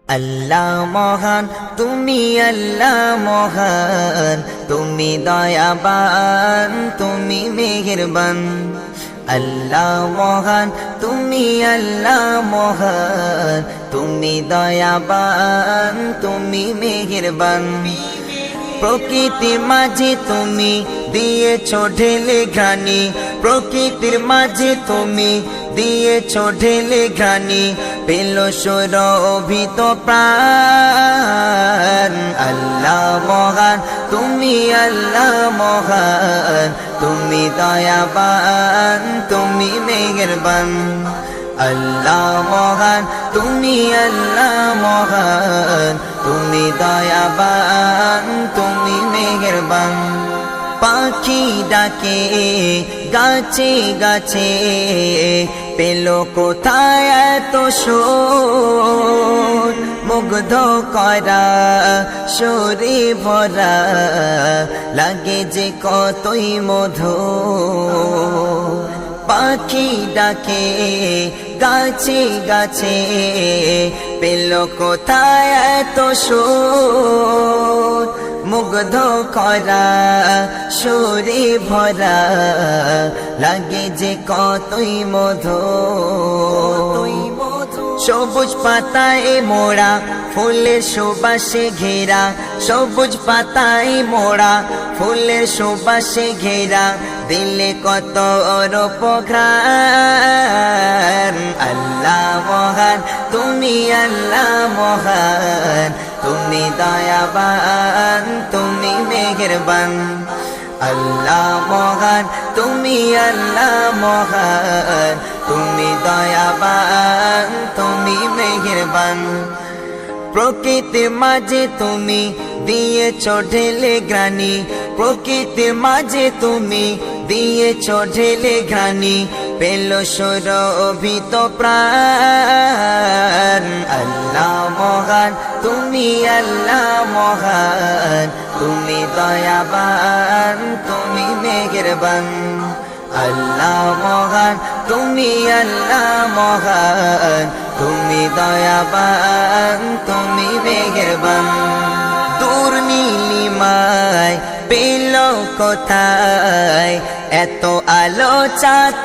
আল্লাহ মহান, তুমি আল্লাহ মহান, তুমি দয়াবান, তুমি মেহেরবান। আল্লাহ মহান, তুমি আল্লাহ মহান, তুমি দয়াবান, তুমি মেহেরবান। প্রকৃতির মাঝে তুমি দিয়েছো ঢেলে ঘানি, প্রকৃতির মাঝে তুমি দিয়েছো ঢেলে ঘানি, পেল সুরভিত প্রাণ। আল্লাহ মহান, তুমি আল্লাহ মহান, তুমি দয়াবান, তুমি মেহেরবান। আল্লাহ মহান, তুমি আল্লাহ মহান, তুমি দয়াবান, তুমি মেহেরবান। পাখি ডাকে গাছে গাছে, পেল কোথায় এত সুর, মুগ্ধ করা সুরে ভরা, লাগে যে কতই মধুর। পাখি ডাকে গাছে গাছে, পেল কোথায় এত সুর, মুগ্ধ করা সুরে ভরা, লাগে যে কতই মধুর। সবুজ পাতায় মোড়া ফুলের সুবাসে ঘেরা, সবুজ পাতায় মোড়া ফুলের সুবাসে ঘেরা, দিলে কত অরূপ ঘ্রাণ। আল্লাহ মহান, তুমি আল্লাহ মহান, তুমি দয়াবান, তুমি মেহেরবান। আল্লাহ মহান, তুমি আল্লাহ মহান, তুমি দয়াবান, তুমি মেহেরবান। প্রকৃতির মাঝে তুমি দিয়েছো ঢেলে ঘ্রাণি, প্রকৃতির মাঝে তুমি দিয়েছো ঢেলে ঘ্রাণি, পেল সুরভিত প্রাণ। আল্লাহ মহান, তুমি আল্লাহ মহান, তুমি দয়াবান, তুমি মেহেরবান। আল্লাহ মহান, তুমি আল্লাহ মহান, তুমি দয়াবান, তুমি মেহেরবান। দূর নীলিমায় পেল কোথায় এত আলো চাঁদ।